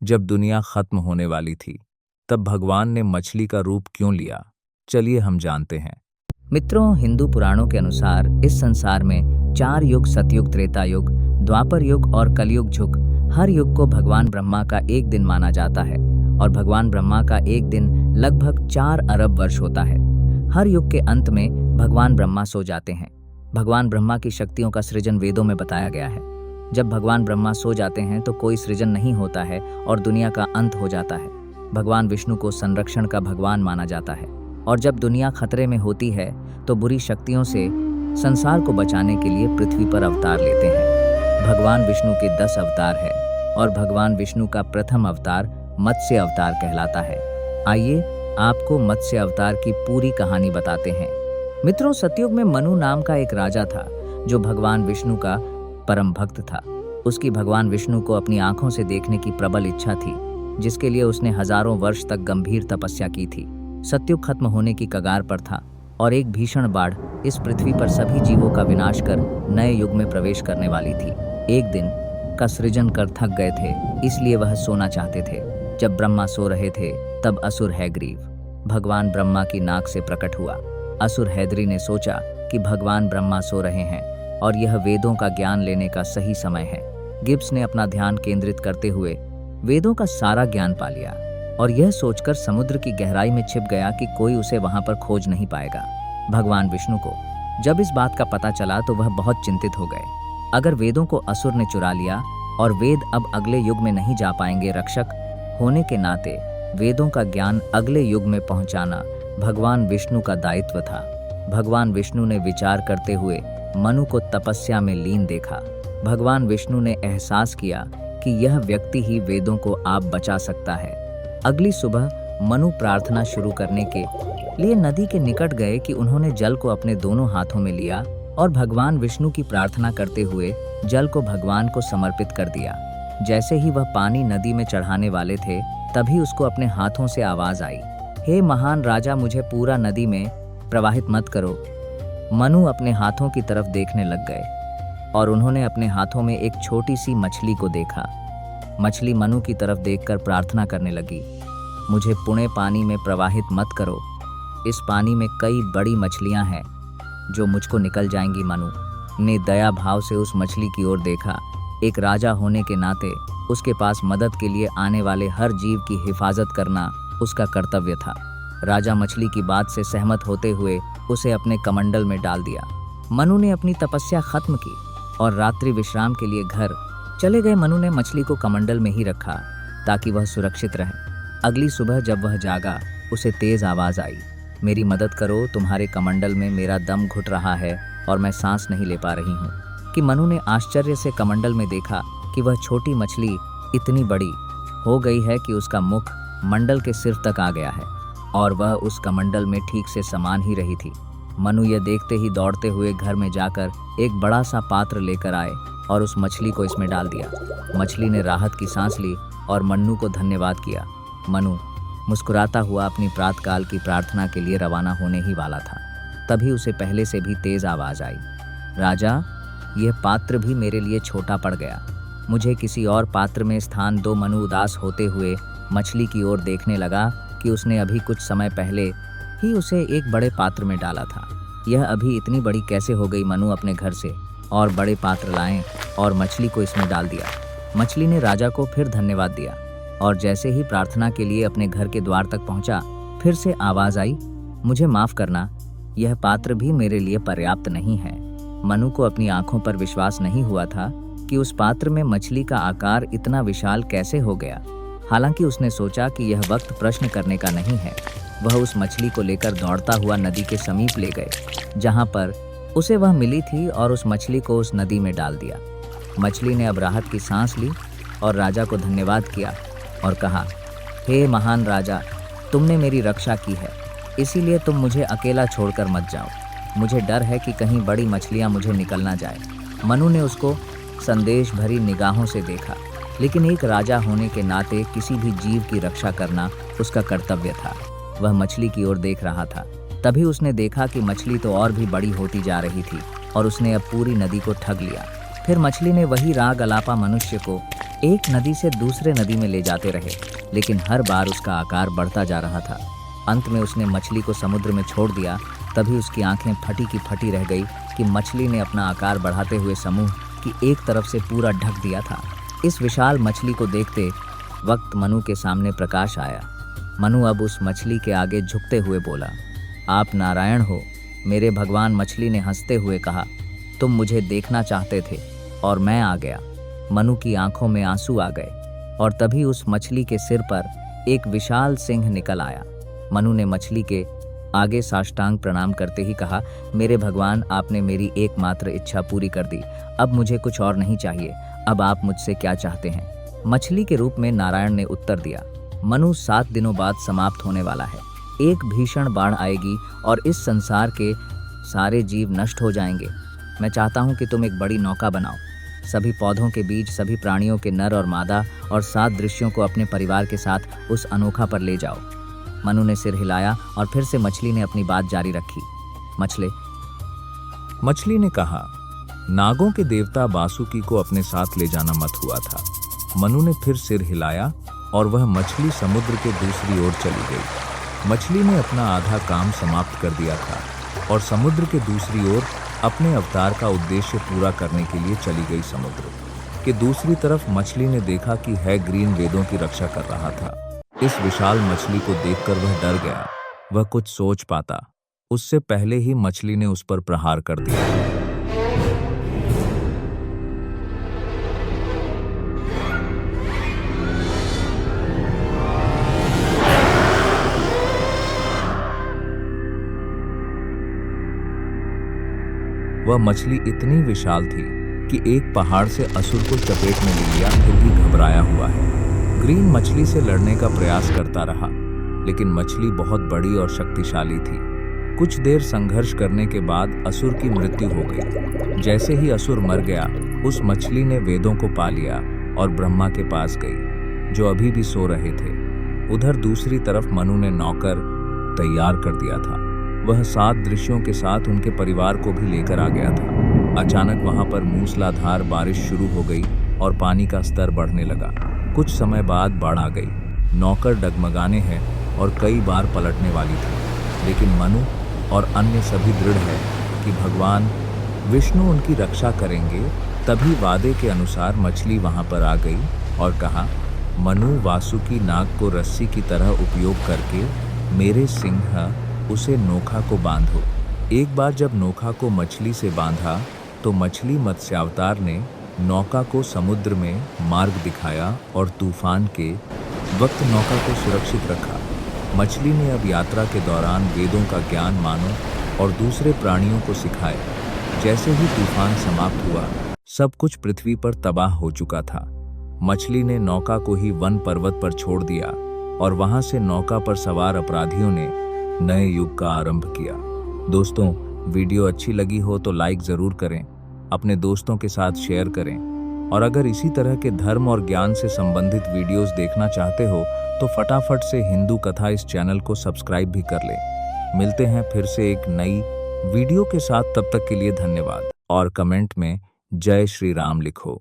जब दुनिया खत्म होने वाली थी, तब भगवान ने मछली का रूप क्यों लिया? चलिए हम जानते हैं। मित्रों, हिंदू पुराणों के अनुसार इस संसार में 4 युग, सतयुग, त्रेता युग, द्वापर युग और कलयुग झुक, हर युग को भगवान ब्रह्मा का एक दिन माना जाता है और भगवान ब्रह्मा का एक दिन लगभग 4 अरब वर्ष होता है। हर युग के अंत में भगवान ब्रह्मा सो जाते हैं। भगवान ब्रह्मा की शक्तियों का सृजन वेदों में बताया गया है। जब भगवान ब्रह्मा सो जाते हैं तो कोई सृजन नहीं होता है और दुनिया का अंत हो जाता है। भगवान विष्णु को संरक्षण का भगवान माना जाता है और जब दुनिया खतरे में होती है तो बुरी शक्तियों से संसार को बचाने के लिए पृथ्वी पर अवतार लेते हैं। भगवान विष्णु के 10 अवतार है और भगवान विष्णु का प्रथम अवतार मत्स्य अवतार कहलाता है। आइए आपको मत्स्य अवतार की पूरी कहानी बताते हैं। मित्रों, सतयुग में मनु नाम का एक राजा था जो भगवान विष्णु का परम भक्त था। उसकी भगवान विष्णु को अपनी आंखों से देखने की प्रबल इच्छा थी, जिसके लिए उसने हजारों वर्ष तक गंभीर तपस्या की थी। सतयुग खत्म होने की कगार पर था और एक भीषण बाढ़ इस पृथ्वी पर सभी जीवों का विनाश कर नए युग में प्रवेश करने वाली थी। एक दिन का सृजन कर थक गए थे, इसलिए वह सोना चाहते थे। जब ब्रह्मा सो रहे थे तब असुर हैग्रीव भगवान ब्रह्मा की नाक से प्रकट हुआ। असुर हैदरी ने सोचा कि भगवान ब्रह्मा सो रहे हैं और यह वेदों का ज्ञान लेने का सही समय है। गिब्स ने अपना ध्यान केंद्रित करते हुए वेदों का सारा ज्ञान पा लिया और यह सोचकर समुद्र की गहराई में छिप गया कि कोई उसे वहां पर खोज नहीं पाएगा। भगवान विष्णु को जब इस बात का पता चला तो वह बहुत चिंतित हो गए। अगर वेदों को असुर ने चुरा लिया और वेद अब अगले युग में नहीं जा पाएंगे, रक्षक होने के नाते वेदों का ज्ञान अगले युग में पहुंचाना भगवान विष्णु का दायित्व था। भगवान विष्णु ने विचार करते हुए मनु को तपस्या में लीन देखा। भगवान विष्णु ने एहसास किया कि यह व्यक्ति ही वेदों को आप बचा सकता है। अगली सुबह मनु प्रार्थना शुरू करने के लिए नदी के निकट गए कि उन्होंने जल को अपने दोनों हाथों में लिया और भगवान विष्णु की प्रार्थना करते हुए जल को भगवान को समर्पित कर दिया। जैसे ही वह पानी नदी में चढ़ाने वाले थे, तभी उसको अपने हाथों से आवाज आई, हे महान राजा, मुझे पूरा नदी में प्रवाहित मत करो। मनु अपने हाथों की तरफ देखने लग गए और उन्होंने अपने हाथों में एक छोटी सी मछली को देखा। मछली मनु की तरफ देखकर प्रार्थना करने लगी, मुझे पुणे पानी में प्रवाहित मत करो। इस पानी में कई बड़ी मछलियां हैं जो मुझको निकल जाएंगी। मनु ने दया भाव से उस मछली की ओर देखा। एक राजा होने के नाते उसके पास मदद के लिए आने वाले हर जीव की हिफाजत करना उसका कर्तव्य था। राजा मछली की बात से सहमत होते हुए उसे अपने कमंडल में डाल दिया। मनु ने अपनी तपस्या खत्म की और रात्रि विश्राम के लिए घर चले गए। मनु ने मछली को कमंडल में ही रखा ताकि वह सुरक्षित रहे। अगली सुबह जब वह जागा, उसे तेज आवाज आई, मेरी मदद करो, तुम्हारे कमंडल में मेरा दम घुट रहा है और मैं सांस नहीं ले पा रही हूँ। कि मनु ने आश्चर्य से कमंडल में देखा कि वह छोटी मछली इतनी बड़ी हो गई है कि उसका मुख मंडल के सिर तक आ गया है और वह उस कमंडल में ठीक से समान ही रही थी। मनु यह देखते ही दौड़ते हुए घर में जाकर एक बड़ा सा पात्र लेकर आए और उस मछली को इसमें डाल दिया। मछली ने राहत की सांस ली और मन्नू को धन्यवाद किया। मनु मुस्कुराता हुआ अपनी प्रातःकाल की प्रार्थना के लिए रवाना होने ही वाला था। तभी उसे पहले से भी तेज आवाज आई, राजा, यह पात्र भी मेरे लिए छोटा पड़ गया, मुझे किसी और पात्र में स्थान दो। मनु उदास होते हुए मछली की ओर देखने लगा कि उसने अभी कुछ समय पहले ही उसे एक बड़े पात्र में डाला था। यह अभी इतनी बड़ी कैसे हो गई? मनु अपने घर से और बड़े पात्र लाए और मछली को इसमें डाल दिया। मछली ने राजा को फिर धन्यवाद दिया और जैसे ही प्रार्थना के लिए अपने घर के द्वार तक पहुंचा, फिर से आवाज आई, मुझे माफ करना, यह पात्र भी मेरे लिए पर्याप्त नहीं है। मनु को अपनी आंखों पर विश्वास नहीं हुआ था कि उस पात्र में मछली का आकार इतना विशाल कैसे हो गया। हालांकि उसने सोचा कि यह वक्त प्रश्न करने का नहीं है। वह उस मछली को लेकर दौड़ता हुआ नदी के समीप ले गए, जहां पर उसे वह मिली थी और उस मछली को उस नदी में डाल दिया। मछली ने अब राहत की सांस ली और राजा को धन्यवाद किया और कहा, हे महान राजा, तुमने मेरी रक्षा की है, इसीलिए तुम मुझे अकेला छोड़कर मत जाओ। मुझे डर है कि कहीं बड़ी मछलियां मुझे निकल ना जाए। मनु ने उसको संदेश भरी निगाहों से देखा, लेकिन एक राजा होने के नाते किसी भी जीव की रक्षा करना उसका कर्तव्य था। वह मछली की ओर देख रहा था। तभी उसने देखा कि मछली तो और भी बड़ी होती जा रही थी और उसने अब पूरी नदी को ठग लिया। फिर मछली ने वही राग अलापा मनुष्य को एक नदी से दूसरे नदी में ले जाते रहे, लेकिन हर बार उसका आकार बढ़ता जा रहा था। अंत में उसने मछली को समुद्र में छोड़ दिया। तभी उसकी आंखें फटी की फटी रह गई कि मछली ने अपना आकार बढ़ाते हुए समूह की एक तरफ से पूरा ढक दिया था। इस विशाल मछली को देखते वक्त मनु के सामने प्रकाश आया। मनु अब उस मछली के आगे झुकते हुए बोला, आप नारायण हो मेरे भगवान। मछली ने हंसते हुए कहा, तुम मुझे देखना चाहते थे और मैं आ गया। मनु की आंखों में आंसू आ गए और तभी उस मछली के सिर पर एक विशाल सिंह निकल आया। मनु ने मछली के आगे साष्टांग प्रणाम करते ही कहा, मेरे भगवान, आपने मेरी एकमात्र इच्छा पूरी कर दी। अब मुझे कुछ और नहीं चाहिए। अब आप मुझसे क्या चाहते हैं? मछली के रूप में नारायण ने उत्तर दिया, मनु 7 दिनों बाद समाप्त होने वाला है। एक भीषण बाढ़ आएगी और इस संसार के सारे जीव नष्ट हो जाएंगे। मैं चाहता हूं कि तुम एक बड़ी नौका बनाओ, सभी पौधों के बीच सभी प्राणियों के नर और मादा और 7 दृश्यों को अपने परिवार के साथ उस अनोखा पर ले जाओ। मनु ने सिर हिलाया और फिर से मछली ने अपनी बात जारी रखी। मछली ने कहा, नागों के देवता वासुकी को अपने साथ ले जाना मत हुआ था। मनु ने फिर सिर हिलाया और वह मछली समुद्र के दूसरी ओर चली गई। मछली ने अपना आधा काम समाप्त कर दिया था और समुद्र के दूसरी ओर अपने अवतार का उद्देश्य पूरा करने के लिए चली गई। समुद्र के दूसरी तरफ मछली ने देखा कि हैग्रीन वेदों की रक्षा कर रहा था। इस विशाल मछली को देखकर वह डर गया। वह कुछ सोच पाता उससे पहले ही मछली ने उस पर प्रहार कर दिया। वह मछली इतनी विशाल थी कि एक पहाड़ से असुर को चपेट में ले लिया, फिर भी घबराया हुआ है। ग्रीन मछली से लड़ने का प्रयास करता रहा, लेकिन मछली बहुत बड़ी और शक्तिशाली थी। कुछ देर संघर्ष करने के बाद असुर की मृत्यु हो गई। जैसे ही असुर मर गया, उस मछली ने वेदों को पा लिया और ब्रह्मा के पास गई, जो अभी भी सो रहे थे। उधर दूसरी तरफ मनु ने नौकर तैयार कर दिया था। वह 7 दृश्यों के साथ उनके परिवार को भी लेकर आ गया था। अचानक वहां पर मूसलाधार बारिश शुरू हो गई और पानी का स्तर बढ़ने लगा। कुछ समय बाद बाढ़ आ गई। नौकर डगमगाने हैं और कई बार पलटने वाली थी, लेकिन मनु और अन्य सभी दृढ़ है कि भगवान विष्णु उनकी रक्षा करेंगे। तभी वादे के अनुसार मछली वहां पर आ गई और कहा, मनु, वासुकी नाग को रस्सी की तरह उपयोग करके मेरे सिंह उसे नोखा को बांधो। एक बार जब नोखा को मछली से बांधा तो मछली मत्स्यावतार ने नौका को समुद्र में मार्ग दिखाया और तूफान के वक्त नौका को सुरक्षित रखा। मछली ने अब यात्रा के दौरान वेदों का ज्ञान मानव और दूसरे प्राणियों को सिखाया। जैसे ही तूफान समाप्त हुआ, सब कुछ पृथ्वी पर तबाह हो चुका था। मछली ने नौका को ही वन पर्वत पर छोड़ दिया और वहां से नौका पर सवार अपराधियों ने नए युग का आरंभ किया। दोस्तों, वीडियो अच्छी लगी हो तो लाइक ज़रूर करें, अपने दोस्तों के साथ शेयर करें और अगर इसी तरह के धर्म और ज्ञान से संबंधित वीडियोस देखना चाहते हो तो फटाफट से हिंदू कथा इस चैनल को सब्सक्राइब भी कर लें। मिलते हैं फिर से एक नई वीडियो के साथ, तब तक के लिए धन्यवाद और कमेंट में जय श्री राम लिखो।